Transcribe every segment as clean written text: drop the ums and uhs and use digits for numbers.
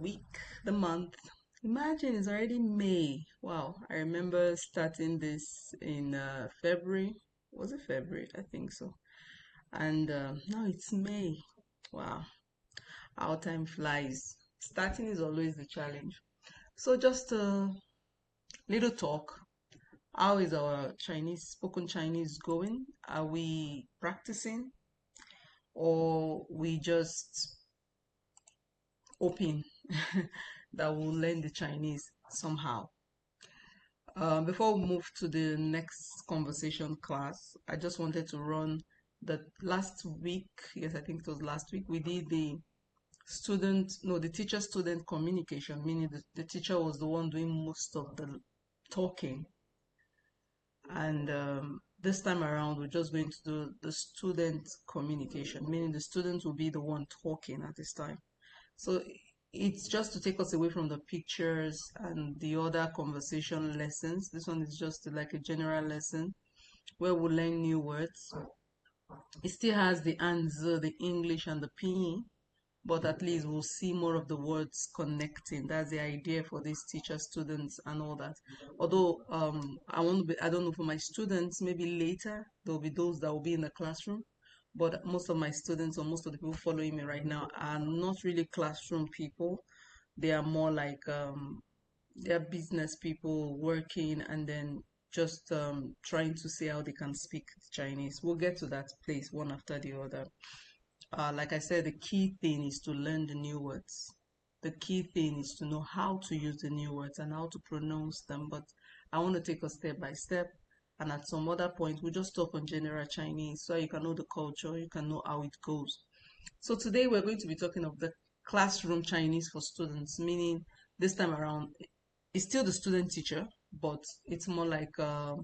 week, the month. Imagine it's already May. Wow, I remember starting this in February. Was it February? I think so. And now it's May. Wow, how time flies. Starting is always the challenge. So just a little talk. How is our spoken Chinese going? Are we practicing or we just hoping that we'll learn the Chinese somehow? Before we move to the next conversation class, I just wanted to run the last week. Yes, I think it was last week. We did the the teacher student communication, meaning the teacher was the one doing most of the talking. And this time around, we're just going to do the student communication, meaning the student will be the one talking at this time. So it's just to take us away from the pictures and the other conversation lessons. This one is just like a general lesson where we learn new words. It still has the answer, the English and the pinyin, but at least we'll see more of the words connecting. That's the idea for these teachers, students, and all that. Although I don't know for my students, maybe later there'll be those that will be in the classroom. But most of my students or most of the people following me right now are not really classroom people. They are more like they're business people working and then just trying to see how they can speak Chinese. We'll get to that place one after the other. Like I said, the key thing is to learn the new words. The key thing is to know how to use the new words and how to pronounce them. But I want to take us step by step. And at some other point, we'll just talk on general Chinese so you can know the culture, you can know how it goes. So today we're going to be talking of the classroom Chinese for students, meaning this time around, it's still the student teacher, but it's more like uh,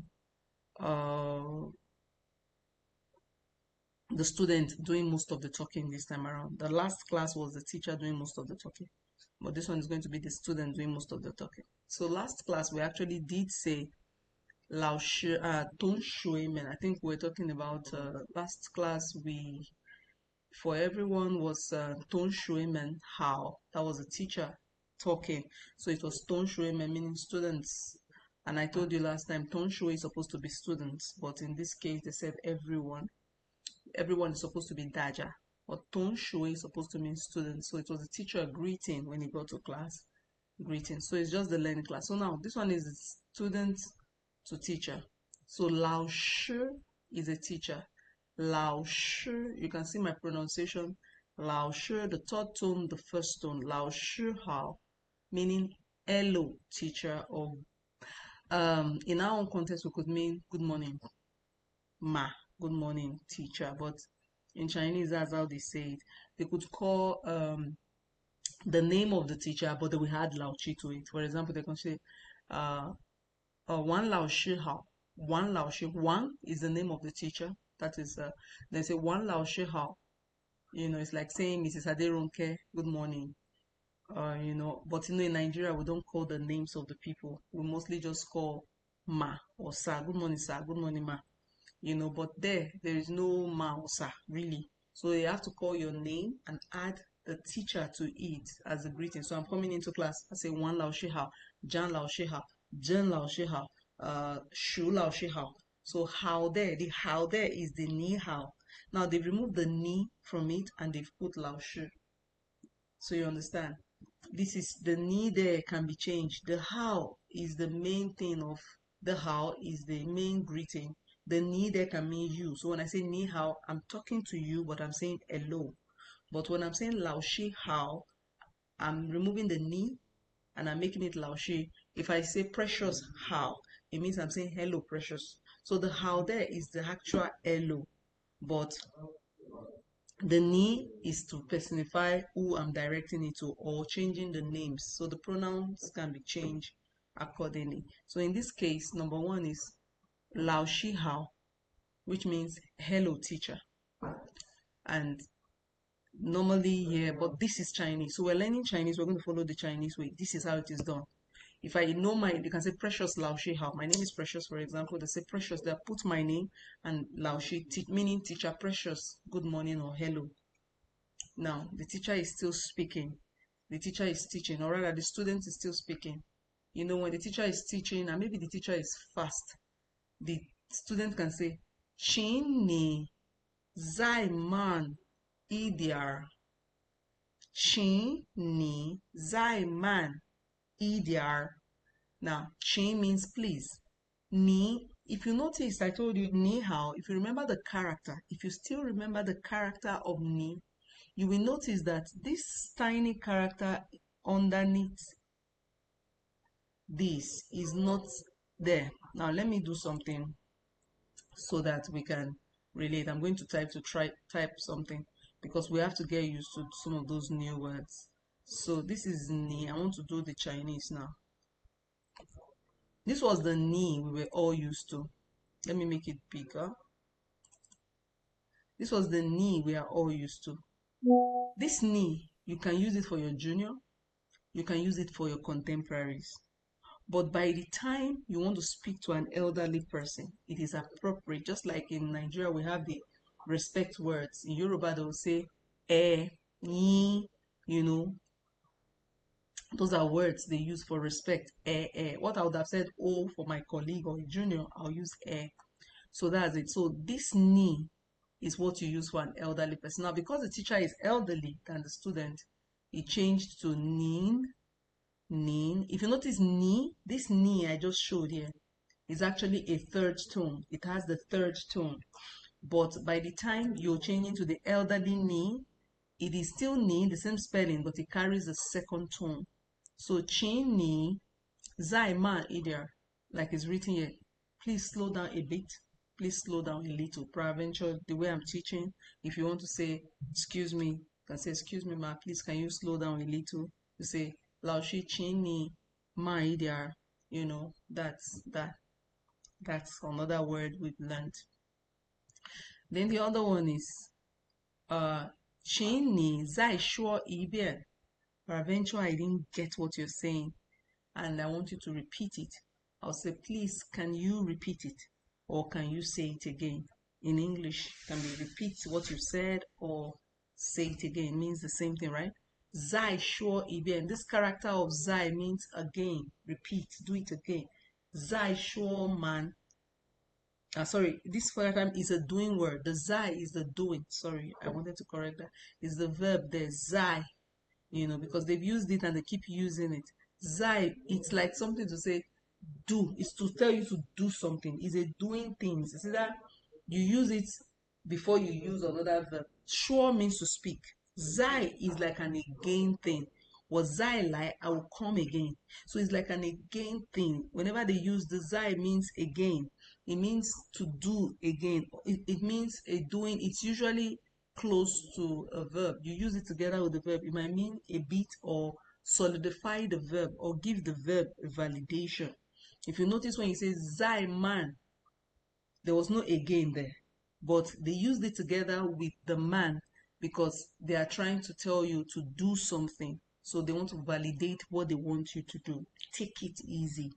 the student doing most of the talking this time around. The last class was the teacher doing most of the talking, but this one is going to be the student doing most of the talking. So last class we actually did say Lao Shi Tong Shui Men. I think we're talking about last class we for everyone was Tong Shui Men How. That was a teacher talking. So it was Tong Shui Men meaning students. And I told you last time Tong Shui is supposed to be students, but in this case they said everyone is supposed to be Daja. But Ton Shui is supposed to mean student. So it was a teacher greeting when he got to class. Greeting. So it's just the learning class. So now this one is student to teacher. So Lao Shi is a teacher. Lao Shi, you can see my pronunciation. Lao Shi, the third tone, the first tone. Lao Shi Hao, meaning hello teacher, or in our own context we could mean good morning ma, good morning teacher, but in Chinese that's how they say it. They could call the name of the teacher, but they will add Lao Chi to it. For example, they can say uh, Wan Lao Shi Hao. Wan Lao Shi. Wan is the name of the teacher. That is, they say Wan Lao Shi Hao. It's like saying Mrs. Aderonke, good morning. But in Nigeria, we don't call the names of the people. We mostly just call Ma or Sa. Good morning, Sir. Good morning, Ma. But there is no Mausa really. So you have to call your name and add the teacher to it as a greeting. So I'm coming into class. I say Wan Lao Shi Hao, Jan Lao Shi Hao, Jen Lao Shi Hao, Shu Lao Shi Hao. So the how there is the Ni Hao. Now they've removed the Ni from it and they've put Lao Shi. So you understand? This is the Ni there can be changed. The how is the main thing of the how is the main greeting. The ni there can mean you. So when I say ni hao, I'm talking to you, but I'm saying hello. But when I'm saying lao shi hao, I'm removing the ni and I'm making it lao shi. If I say precious how, it means I'm saying hello precious. So the how there is the actual hello, but the ni is to personify who I'm directing it to or changing the names. So the pronouns can be changed accordingly. So in this case, number one is Lao Shi Hao, which means hello teacher. And normally, yeah, but this is Chinese. So we're learning Chinese, we're going to follow the Chinese way. This is how it is done. If I know you can say Precious Lao Shi Hao. My name is Precious, for example. They say Precious, they put my name and Lao Shi, meaning teacher Precious, good morning or hello. Now, the teacher is still speaking. the teacher is teaching, or rather the student is still speaking. You know, when the teacher is teaching and maybe the teacher is fast, the student can say, Chin ni zai man idiar. Chin ni zai man idiar. Now, Chin means please. Ni, if you notice, I told you ni hao. If you remember the character, if you still remember the character of ni, you will notice that this tiny character underneath this is not there. Now, let me do something so that we can relate. I'm going to type something because we have to get used to some of those new words. So this is ni. I want to do the Chinese now. This was the ni we were all used to. Let me make it bigger. This was the ni we are all used to. This ni, you can use it for your junior, you can use it for your contemporaries. But by the time you want to speak to an elderly person, it is appropriate. Just like in Nigeria, we have the respect words. In Yoruba, they will say, ni, you know. Those are words they use for respect. What I would have said, oh, for my colleague or junior, I'll use. So that's it. So this ni is what you use for an elderly person. Now, because the teacher is elderly than the student, it changed to nin. If you notice ni, this ni I just showed here is actually a third tone. It has the third tone. But by the time you're changing to the elderly ni, it is still ni, the same spelling, but it carries the second tone. So chin ni, zai ma idir, like it's written here. Please slow down a bit. Please slow down a little. Peradventure, the way I'm teaching, if you want to say, excuse me, you can say, excuse me, ma, please, can you slow down a little? You say, lao shi chin ni ma idir. You know, that's another word we've learned. Then the other one is chin ni zai shuo ibian. Peradventure, I didn't get what you're saying, and I want you to repeat it. I'll say, please, can you repeat it? Or can you say it again? In English, can we repeat what you said or say it again? It means the same thing, right? Zai sure iben. This character of zai means again, repeat, do it again. Zai sure man. Sorry, this character is a doing word. The zai is the doing. Sorry, I wanted to correct that. It's the verb there, zai. You know, because they've used it and they keep using it. Zai, it's like something to say, do. It's to tell you to do something. It's a doing things. You see that? You use it before you use another verb. Sure means to speak. Zai is like an again thing. Was Zai like, I will come again. So it's like an again thing. Whenever they use the Zai means again. It means to do again. It means a doing. It's usually close to a verb. You use it together with the verb. It might mean a bit or solidify the verb or give the verb a validation. If you notice when you say Zai man, there was no again there, but they used it together with the man because they are trying to tell you to do something. So they want to validate what they want you to do. Take it easy,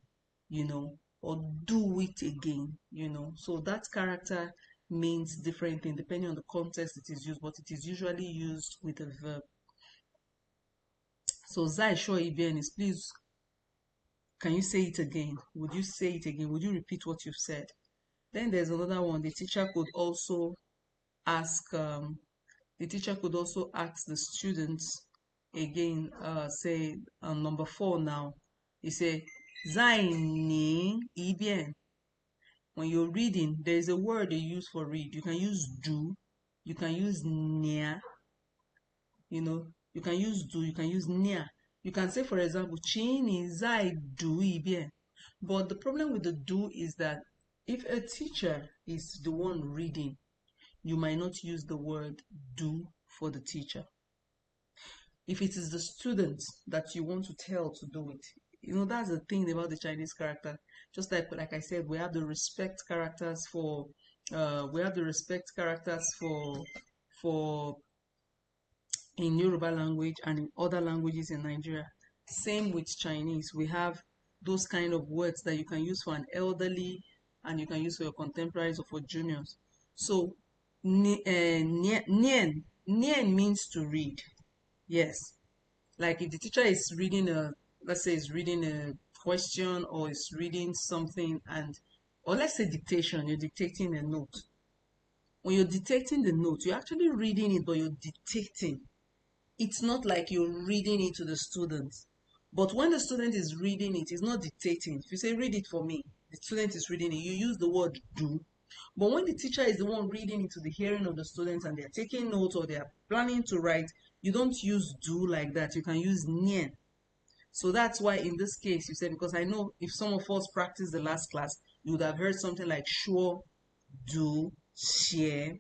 you know, or do it again, you know. So that character means different thing depending on the context it is used, but it is usually used with a verb. So Zai Sho Ibn is please, can you say it again? Would you say it again? Would you repeat what you've said? Then there's another one. The teacher could also ask the students again, say number 4 now. You say, Zai ni ibien. When you're reading, there is a word they use for read. You can use do, you can use nia, you know, you can use do, you can use nia. You can say, for example, Chini zai do ibien. But the problem with the do is that if a teacher is the one reading, you might not use the word do for the teacher. If it is the student that you want to tell to do it, you know, that's the thing about the Chinese character. Just like I said, we have the respect characters for for in Yoruba language and in other languages in Nigeria. Same with Chinese. We have those kind of words that you can use for an elderly and you can use for your contemporaries or for juniors. So, nian means to read. Yes. Like if the teacher is reading let's say is reading a question or is reading something or let's say dictation, you're dictating a note. When you're dictating the note, you're actually reading it, but you're dictating. It's not like you're reading it to the student. But when the student is reading it, it's not dictating. If you say, read it for me, the student is reading it, you use the word do. But when the teacher is the one reading it to the hearing of the students and they're taking notes or they're planning to write, you don't use do like that. You can use nien. So that's why in this case you said, because I know if some of us practiced the last class, you would have heard something like sure, do, share.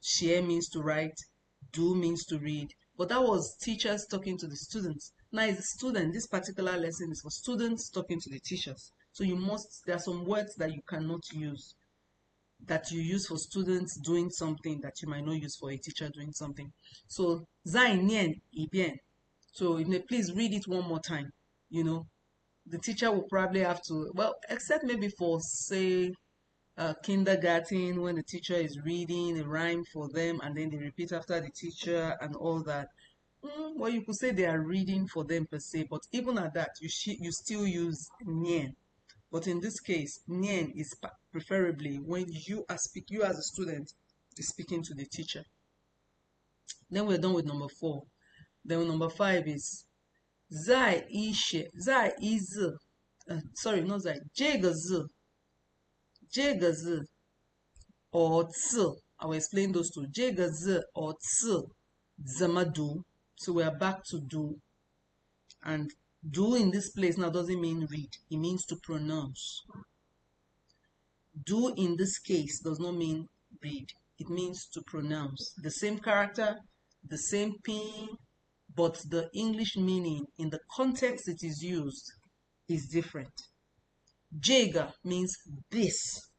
Share means to write, do means to read. But that was teachers talking to the students. Now it's the student. This particular lesson is for students talking to the teachers. So there are some words that you cannot use, that you use for students doing something that you might not use for a teacher doing something. So, zai, nien, bien. So, please read it one more time. The teacher will probably have to, well, except maybe for, say, kindergarten, when the teacher is reading a rhyme for them and then they repeat after the teacher and all that. Well, you could say they are reading for them per se, but even at that, you still use nien. But in this case, nien is preferably when you as a student is speaking to the teacher. Then we're done with number 4. Then number 5 is zai ishe, zai is, sorry, not zai, 这个字 or 字. I will explain those two. 这个字 or 字 怎么读? So we are back to do. And do in this place now doesn't mean read. It means to pronounce. Do in this case does not mean read. It means to pronounce. The same character, the same pin, but the English meaning in the context it is used is different. Jega means this.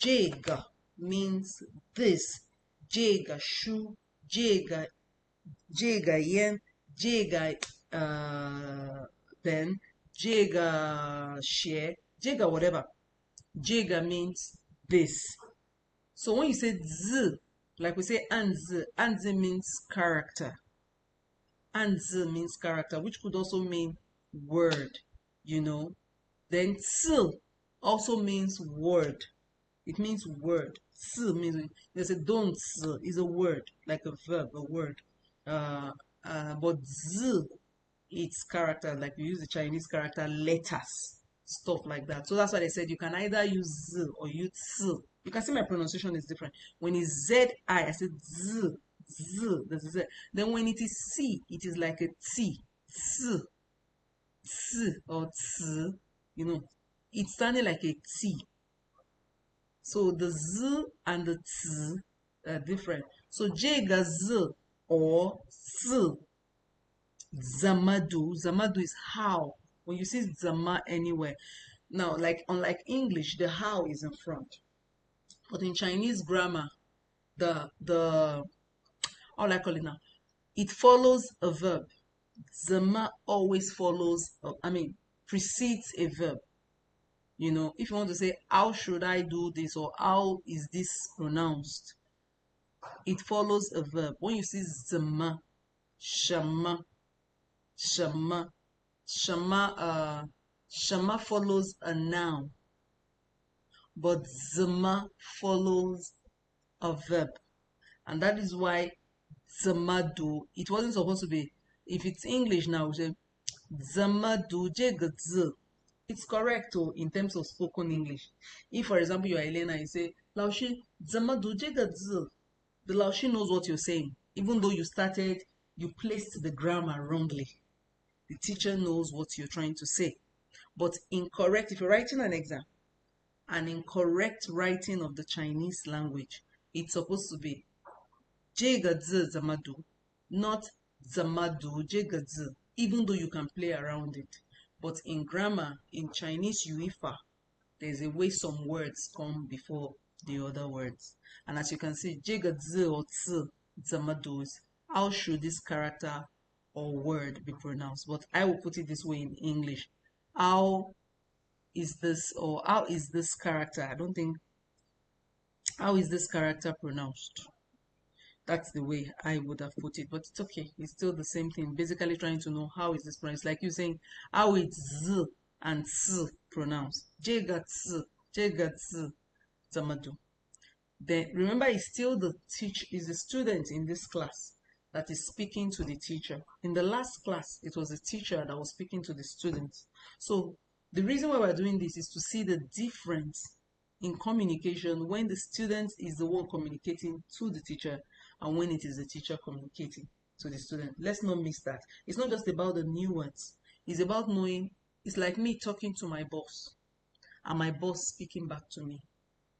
Jega means this. Jega shu, jega yen, jega then, jega share, jega whatever. Jega means this. So when you say z, like we say anzi means character. Anzi means character, which could also mean word, Then tsil also means word. It means word. Tsi means, there's a don't is a word, like a verb, a word. But z, it's character, like we use the Chinese character letters, stuff like that. So that's why they said you can either use z or use tsi. You can see my pronunciation is different. When it's Z-I, I said z, there's a z. Then when it is C, it is like a T, tsi, or tsi, it's sounding like a T. So the z and the t are different. So jega z or z. Zamadu. Zamadu is how. When you see zama anywhere. Now, unlike English, the how is in front. But in Chinese grammar, how I call it now, it follows a verb. Zama always precedes a verb. If you want to say, how should I do this, or how is this pronounced, it follows a verb. When you see zama, shama, shama follows a noun, but zama follows a verb. And that is why zamadu, it wasn't supposed to be, if it's English now, we say zamadu jegadz. It's correct in terms of spoken English. If, for example, you are Elena, you say, Laoshi, zamadu jegadz. The Laoshi knows what you're saying. Even though you placed the grammar wrongly. The teacher knows what you're trying to say. But if you're writing an exam, an incorrect writing of the Chinese language, it's supposed to be jegadz zamadu, not zamadu jegadz, even though you can play around it. But in grammar, in Chinese UEFA, there's a way some words come before the other words. And as you can see, jegadz or tz zamadu is how should this character or word be pronounced? But I will put it this way in English. How is this character? How is this character pronounced? That's the way I would have put it, but it's okay. It's still the same thing. Basically, trying to know how is this pronounced. Like you saying how it's z and s pronounced. Jegatsu, jegatsu, zamadu. Then remember, it's still the teacher, is the student in this class that is speaking to the teacher. In the last class, it was the teacher that was speaking to the students. So the reason why we're doing this is to see the difference in communication when the student is the one communicating to the teacher and when it is the teacher communicating to the student. Let's not miss that. It's not just about the new words. It's about knowing, it's like me talking to my boss and my boss speaking back to me.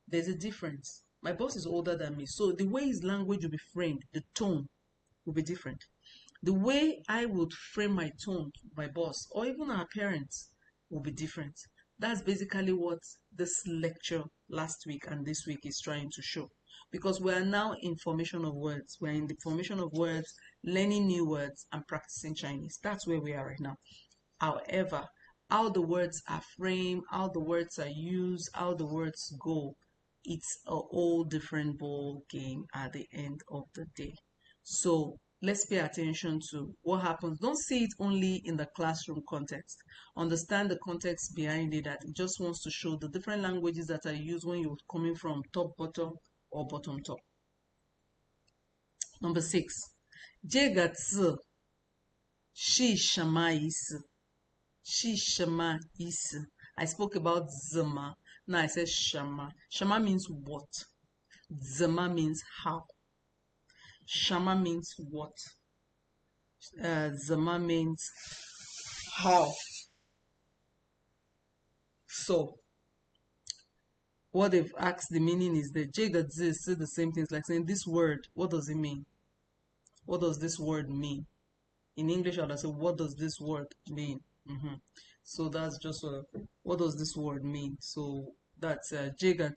There's a difference. My boss is older than me, so the way his language will be framed, the tone will be different. The way I would frame my tone to my boss or even our parents will be different. That's basically what this lecture last week and this week is trying to show. Because we are now in formation of words. We're in the formation of words, learning new words, and practicing Chinese. That's where we are right now. However, how the words are framed, how the words are used, how the words go, it's a whole different ball game at the end of the day. So let's pay attention to what happens. Don't see it only in the classroom context. Understand the context behind it, that it just wants to show the different languages that are used when you're coming from top bottom or bottom top. Number 6. 这个字是什么意思？是什么意思？ I spoke about zema. Now I said shama. Shama means what? Zema means how. Shama means what? Zema means how. So, what they've asked the meaning is that J that Z is still the same thing. It's like saying this word, what does it mean? What does this word mean? In English, I would say, what does this word mean? So that's just what does this word mean? So that's J got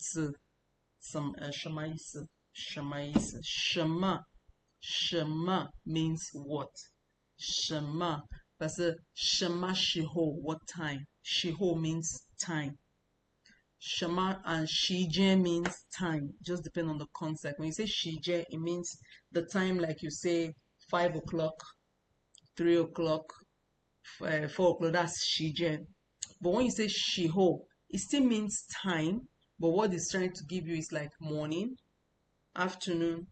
some shamais. Shema means what? Shema. That's a Shema Shiho. What time? Shiho means time. Shema and Shije means time. Just depend on the concept. When you say Shije, it means the time, like you say 5 o'clock, 3 o'clock, 4 o'clock. That's Shije. But when you say Shiho, it still means time. But what it's trying to give you is like morning, afternoon,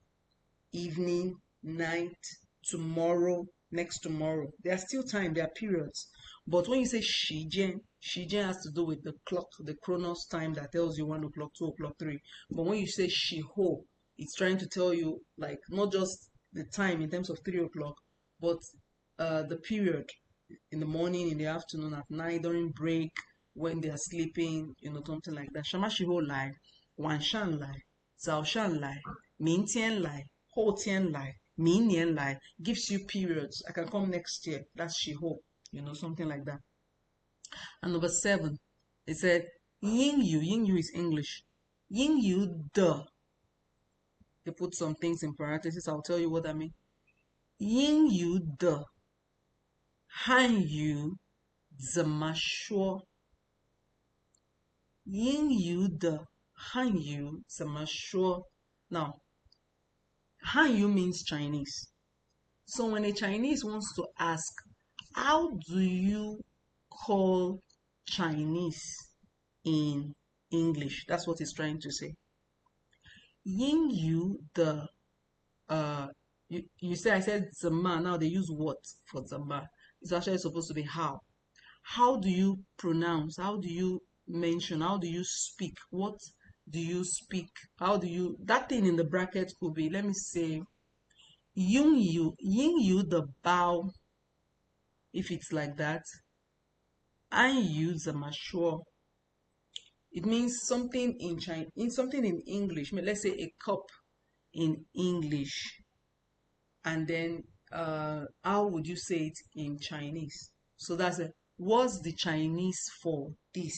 evening, night, tomorrow, next tomorrow. They are still time, they are periods. But when you say Shijen, Shijen has to do with the clock, the chronos time that tells you 1 o'clock, 2 o'clock, 3. But when you say Shiho, it's trying to tell you like not just the time in terms of 3 o'clock, but the period in the morning, in the afternoon, at night, during break, when they are sleeping, something like that. Shama Shiho Lai, Wan Shan Lai, Zao Shan Lai, Min Tian Lai, Ho Tian Lai, Min Nian Lai, gives you periods. I can come next year. That's Shiho, something like that. And number 7, it said Ying Yu is English. Ying Yu de. They put some things in parentheses. I'll tell you what I mean. Ying Yu de. Han Yu 怎么说? 英语的汉语怎么说? Now, Hanyu means Chinese. So when a Chinese wants to ask, how do you call Chinese in English? That's what he's trying to say. Ying Yu the you say I said zama. Now they use what for zama? It's actually supposed to be how. How do you pronounce? How do you mention? How do you speak? What do you speak? How do you, that thing in the bracket could be, let me say, ying you the bow, if it's like that. An you the mashua. It means something in Chinese, in something in English. Let's say a cup in English. And then how would you say it in Chinese? So that's it. What's the Chinese for this?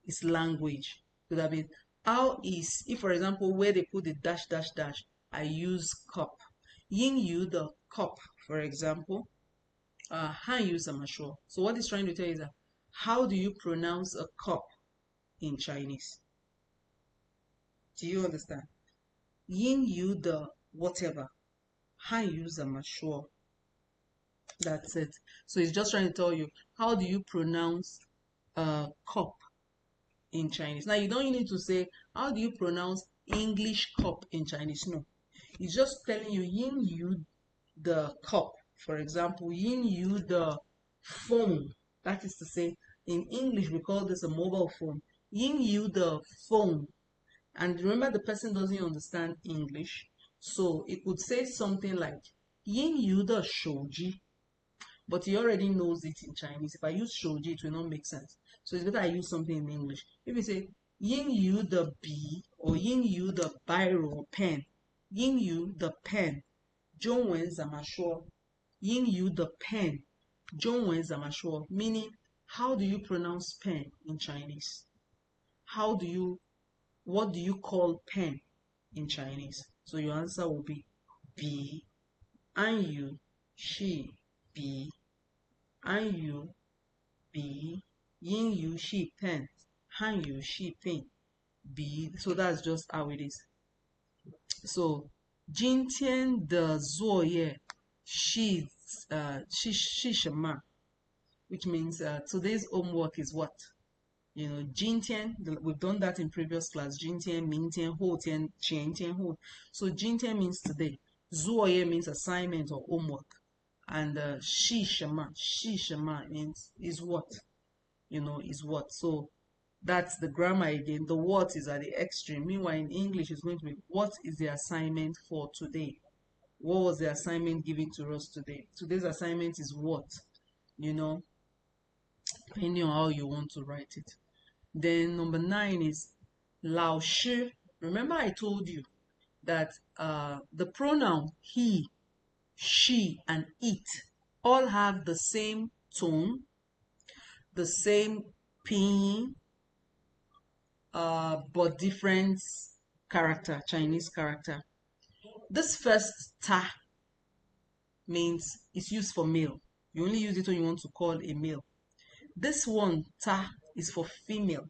It's language. Could have been how is, if for example where they put the dash dash dash, I use cup. Ying you the cup, for example. Han use a mashua. So what it's trying to tell you is that how do you pronounce a cup in Chinese? Do you understand? Ying you the whatever. Han yu zama shuo. That's it. So it's just trying to tell you, how do you pronounce cup in Chinese? Now you don't need to say, how do you pronounce English cup in Chinese? No. It's just telling you, yin yu the cup. For example, yin yu the phone. That is to say, in English we call this a mobile phone. Yin yu the phone. And remember, the person doesn't understand English, so it could say something like yin yu the shouji, but he already knows it in Chinese. If I use shouji, it will not make sense. So it's better I use something in English. If you say yin yu the bee, or yin yu the biro or pen, yin yu the pen, Zhongwen Zamashuo, yin yu the pen, Zhongwen Zamashuo, meaning how do you pronounce pen in Chinese? How do you, what do you call pen in Chinese? So your answer will be bi, an yu, shi, bi, an yu, bi, yin yu, shi, pen, han yu, shi, pen, bi. So that's just how it is. So 今天的作业是什么? Which means today's homework is what? You know, 今天, we've done that in previous class. 今天, 明天, 后天, 前天,后. So 今天 means today. 作业 means assignment or homework. And 是什么 means is what? You know, is what? So that's the grammar again. The what is at the extreme. Meanwhile, in English, it's going to be, what is the assignment for today? What was the assignment given to us today? Today's assignment is what? You know, depending on how you want to write it. Then number 9 is 老师. Remember I told you that the pronoun he, she, and it all have the same tone, the same pinyin, but different character, Chinese character. This first ta means it's used for male. You only use it when you want to call a male. This one, ta, is for female.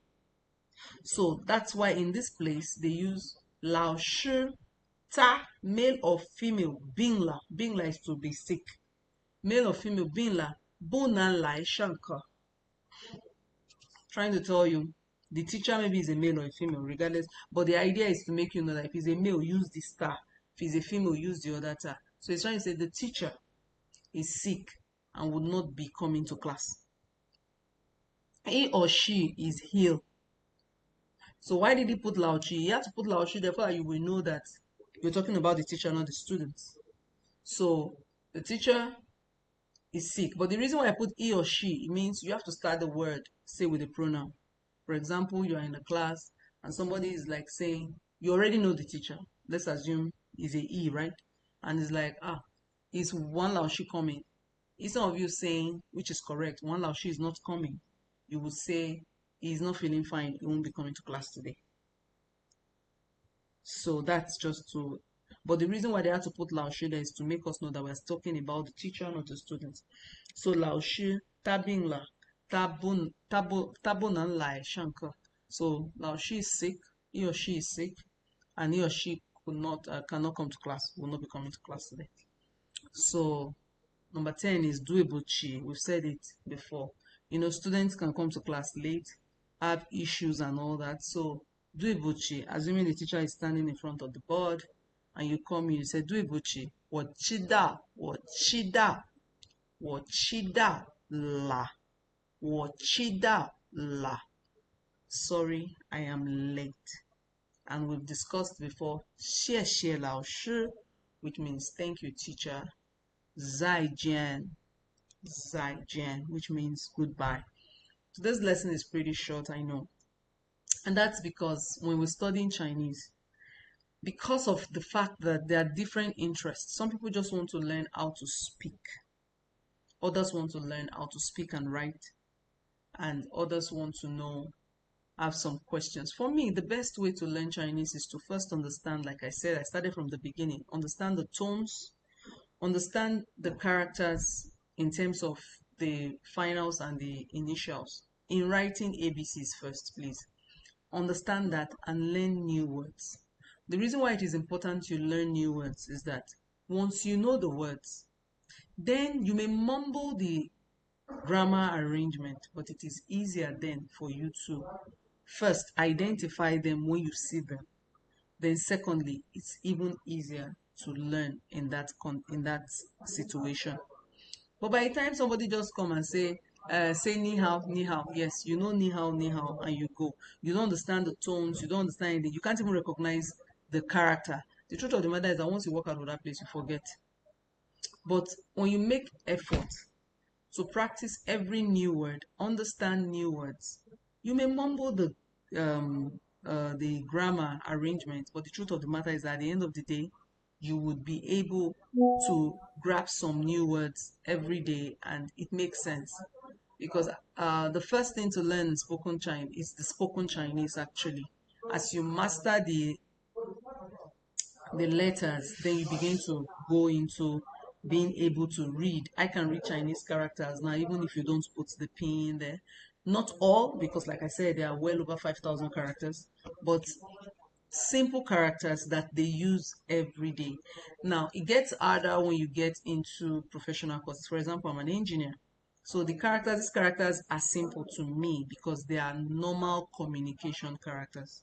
So that's why in this place they use lao shi ta, male or female, bingla. Bingla is to be sick. Male or female, bingla, bonan lai shanka. Trying to tell you, the teacher maybe is a male or a female, regardless. But the idea is to make you know that if he's a male, use this star. If he's a female, use the other tar. So it's trying to say the teacher is sick and would not be coming to class. He or she is ill. So why did he put Lao Chi? He had to put Lao Chi, therefore you will know that you're talking about the teacher, not the students. So the teacher is sick. But the reason why I put he or she, it means you have to start the word, say with a pronoun. For example, you are in a class and somebody is like saying, you already know the teacher. Let's assume is a he, right? And it's like, is one Lao Shi coming? Instead of you saying, which is correct, one Lao Shi is not coming, you would say, he's not feeling fine, he won't be coming to class today. So that's just to, but the reason why they had to put Lao Shi there is to make us know that we're talking about the teacher, not the students. So Lao Shi, tabing la, tabunan lai shanka. So Lao Shi is sick, he or she is sick, and he or she cannot come to class, will not be coming to class today. So number 10 is duebuchi. We've said it before. You know, students can come to class late, have issues and all that. So duebuchi, assuming the teacher is standing in front of the board and you come in, you say duebuchi, wachida, wachida, wachida la, wachida la. Sorry, I am late. And we've discussed before, xie xie lao shi, which means thank you, teacher. Zaijian, Zaijian, which means goodbye. So this lesson is pretty short, I know. And that's because when we're studying Chinese, because of the fact that there are different interests, some people just want to learn how to speak. Others want to learn how to speak and write. And others want to know, have some questions. For me, the best way to learn Chinese is to first understand, like I said, I started from the beginning, understand the tones, understand the characters in terms of the finals and the initials. In writing ABCs first, please. Understand that and learn new words. The reason why it is important you learn new words is that once you know the words, then you may mumble the grammar arrangement, but it is easier then for you to first identify them when you see them. Then secondly, it's even easier to learn in that situation. But by the time somebody just come and say ni hao, yes, you know ni hao, and you go. You don't understand the tones, you don't understand anything, you can't even recognize the character. The truth of the matter is that once you walk out of that place, you forget. But when you make effort to practice every new word, understand new words, you may mumble the grammar arrangement, but the truth of the matter is that at the end of the day, you would be able to grab some new words every day, and it makes sense because the first thing to learn in spoken Chinese is the spoken Chinese actually. As you master the letters, then you begin to go into being able to read. I can read Chinese characters now, even if you don't put the pin there. Not all, because like I said, there are well over 5,000 characters, but simple characters that they use every day. Now, it gets harder when you get into professional courses. For example, I'm an engineer. So these characters are simple to me because they are normal communication characters.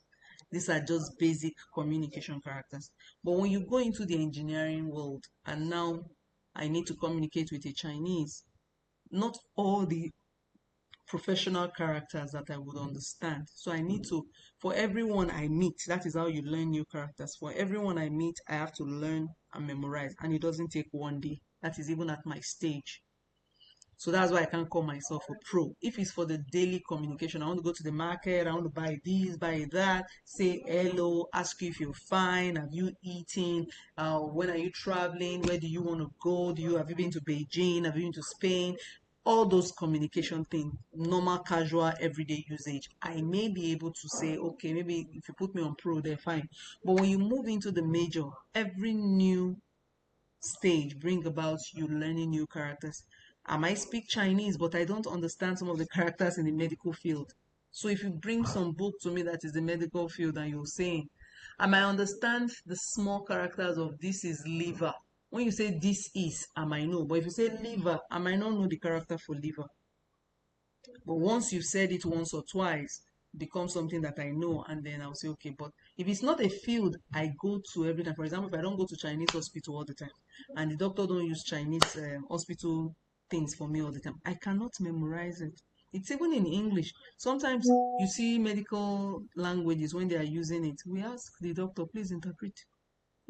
These are just basic communication characters. But when you go into the engineering world and now I need to communicate with a Chinese, not all the professional characters that I would understand. So I need to, for everyone I meet, that is how you learn new characters. For everyone I meet, I have to learn and memorize, and it doesn't take one day. That is even at my stage. So that's why I can't call myself a pro. If it's for the daily communication, I want to go to the market, I want to buy this, buy that, say hello, ask you if you're fine, have you eaten, when are you traveling, where do you want to go, have you been to Beijing, have you been to Spain, all those communication things, normal, casual, everyday usage, I may be able to say, okay, maybe if you put me on pro, they're fine. But when you move into the major, every new stage bring about you learning new characters. I might speak Chinese, but I don't understand some of the characters in the medical field. So if you bring some book to me that is the medical field and you're saying, I might understand the small characters of this is liver. When you say this is, I might know. But if you say liver, I might not know the character for liver. But once you've said it once or twice, it becomes something that I know, and then I'll say, okay. But if it's not a field I go to every time, for example, if I don't go to Chinese hospital all the time, and the doctor don't use Chinese hospital things for me all the time, I cannot memorize it. It's even in English. Sometimes you see medical languages when they are using it. We ask the doctor, please interpret.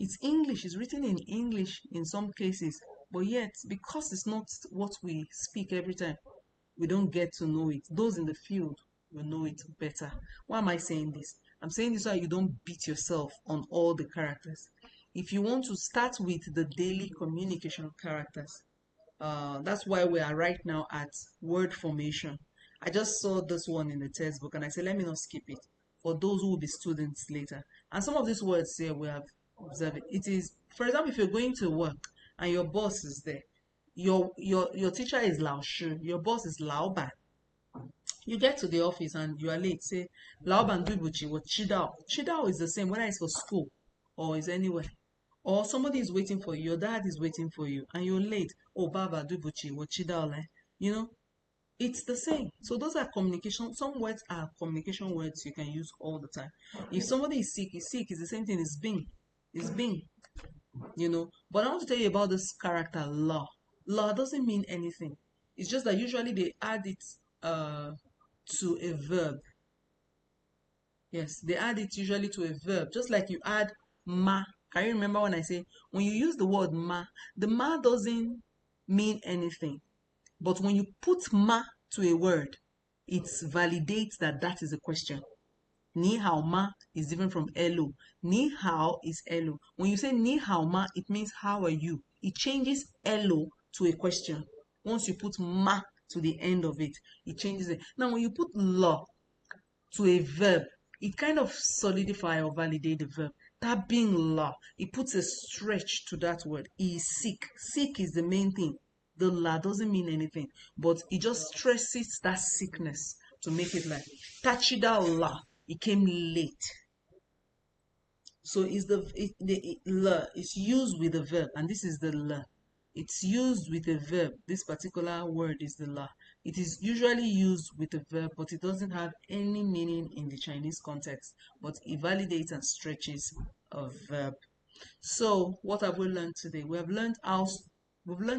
It's English, it's written in English in some cases, but yet because it's not what we speak every time, we don't get to know it. Those in the field will know it better. Why am I saying this? I'm saying this so you don't beat yourself on all the characters. If you want to start with the daily communication characters, that's why we are right now at word formation. I just saw this one in the textbook and I said, let me not skip it for those who will be students later. And some of these words here we have observed. It is, for example, if you're going to work and your boss is there, your teacher is Lao Shi, your boss is Lao Ban. You get to the office and you are late, say Lao Ban Duibuchi or Chidao. Chidao is the same whether it's for school or it's anywhere. Or somebody is waiting for you, your dad is waiting for you, and you're late. Oh, Baba Duibuchi or Chidao, you know, it's the same. So those are communication. Some words are communication words you can use all the time. If somebody is sick, is the same thing as being. It's being, But I want to tell you about this character law. Law doesn't mean anything. It's just that usually they add it to a verb. Yes, they add it usually to a verb. Just like you add ma. Can you remember when I say when you use the word ma, the ma doesn't mean anything. But when you put ma to a word, it validates that that is a question. Ni hao ma is different from hello. Ni hao is hello. When you say ni hao ma, it means how are you? It changes hello to a question. Once you put ma to the end of it, it changes it. Now, when you put lo to a verb, it kind of solidify or validate the verb. That being la, it puts a stretch to that word. He is sick. Sick is the main thing. The la doesn't mean anything, but it just stresses that sickness to make it like Tachida la. It came late. So is le is used with the verb, and this is the le. It's used with a verb. This particular word is the la. It is usually used with a verb, but it doesn't have any meaning in the Chinese context. But it validates and stretches a verb. So what have we learned today? We've learned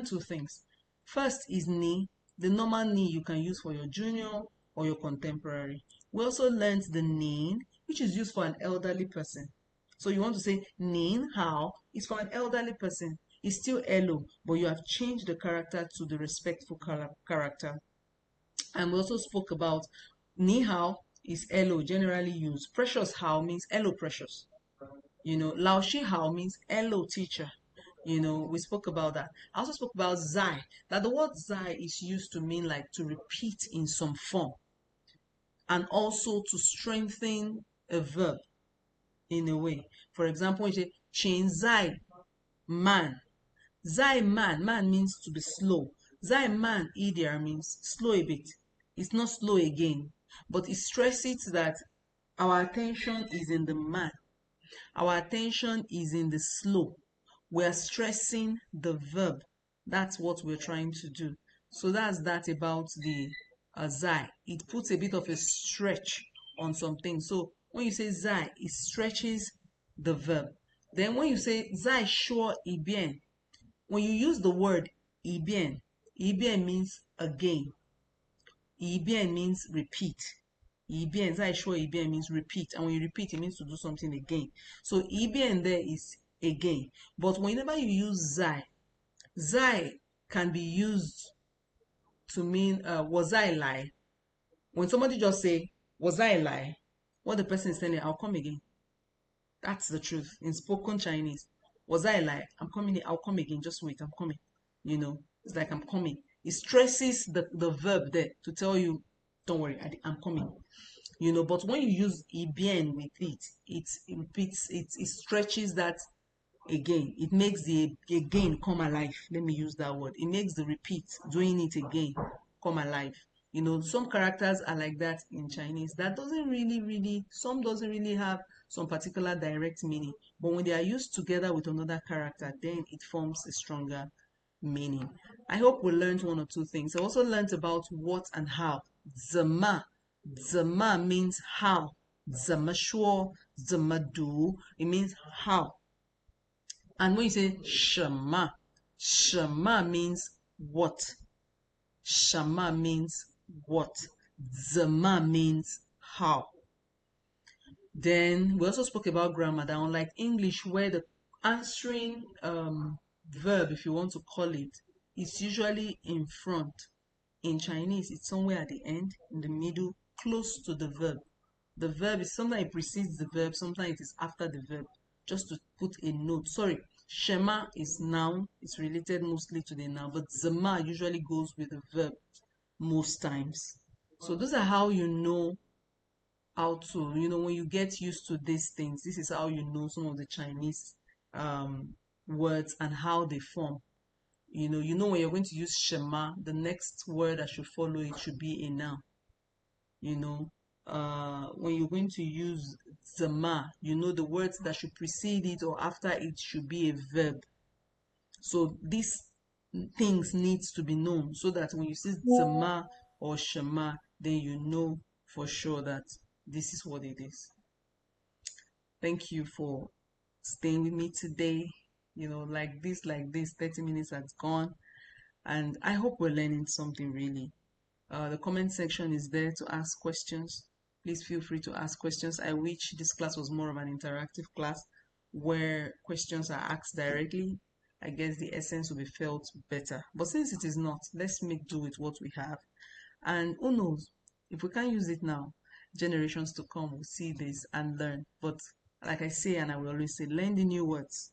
two things. First is ni, the normal ni you can use for your junior or your contemporary. We also learned the nin, which is used for an elderly person. So you want to say nin how is for an elderly person. It's still hello, but you have changed the character to the respectful character. And we also spoke about ni hao is hello generally used. Precious how means hello precious. Lao Shi Hao means hello teacher. We spoke about that. I also spoke about zai, that the word zai is used to mean like to repeat in some form and also to strengthen a verb in a way. For example, you say Chen zai man. Zai man, man means to be slow. Zai man idiar means slow a bit. It's not slow again, but it stresses that our attention is in the man. Our attention is in the slow. We're stressing the verb. That's what we're trying to do. So that's that about the zai. It puts a bit of a stretch on something. So when you say zai, it stretches the verb. Then when you say zai sure ibien, when you use the word ibien, ibien means again. Ibien means repeat. Ibien, zai sure ibien means repeat. And when you repeat, it means to do something again. So ibien there is again. But whenever you use zai, zai can be used to mean was I lie? When somebody just say, was I lie? What the person is saying, I'll come again. That's the truth. In spoken Chinese, was I lie? I'm coming, I'll come again. Just wait, I'm coming. It's like I'm coming. It stresses the verb there to tell you, don't worry, I'm coming. But when you use ibien with it repeats, it stretches that again. It makes the again come alive. Let me use that word. It makes the repeat, doing it again, come alive. Some characters are like that in Chinese. That doesn't really, some doesn't really have some particular direct meaning. But when they are used together with another character, then it forms a stronger meaning. I hope we learned one or two things. I also learned about what and how. Zema. Zema means how. Zema sure. Zema do. It means how. And when you say shema, shema means what? Shema means what? Zema means how. Then we also spoke about grammar, that unlike English, where the answering verb, if you want to call it, is usually in front. In Chinese, it's somewhere at the end, in the middle, close to the verb. The verb is sometimes it precedes the verb, sometimes it is after the verb. Just to put a note. Sorry, Shema is noun. It's related mostly to the noun, but Zema usually goes with the verb most times. So those are how you know how to, when you get used to these things, this is how you know some of the Chinese words and how they form. When you're going to use Shema, the next word that should follow it should be a noun. When you're going to use Zema, the words that should precede it or after it should be a verb. So these things needs to be known so that when you see Zema or Shema, then you know for sure that this is what it is. Thank you for staying with me today. Like this, 30 minutes has gone. And I hope we're learning something really. The comment section is there to ask questions. Please feel free to ask questions. I wish this class was more of an interactive class where questions are asked directly. I guess the essence will be felt better. But since it is not, let's make do with what we have. And who knows, if we can't use it now, generations to come will see this and learn. But like I say, and I will always say, learn the new words.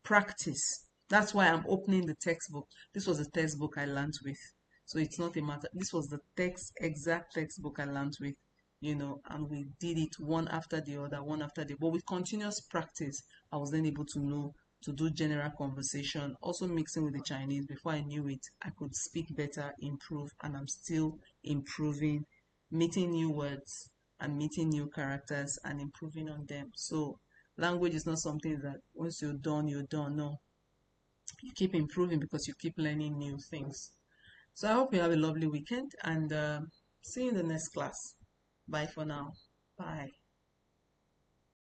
Practice. That's why I'm opening the textbook. This was a textbook I learned with. So it's not a matter. This was the exact textbook I learned with, and we did it one after the other, one after the other. But with continuous practice, I was then able to know to do general conversation, also mixing with the Chinese. Before I knew it, I could speak better, improve, and I'm still improving, meeting new words and meeting new characters and improving on them. So Language is not something that once you're done, you're done. No, you keep improving because you keep learning new things. So I hope you have a lovely weekend and see you in the next class. Bye for now. Bye.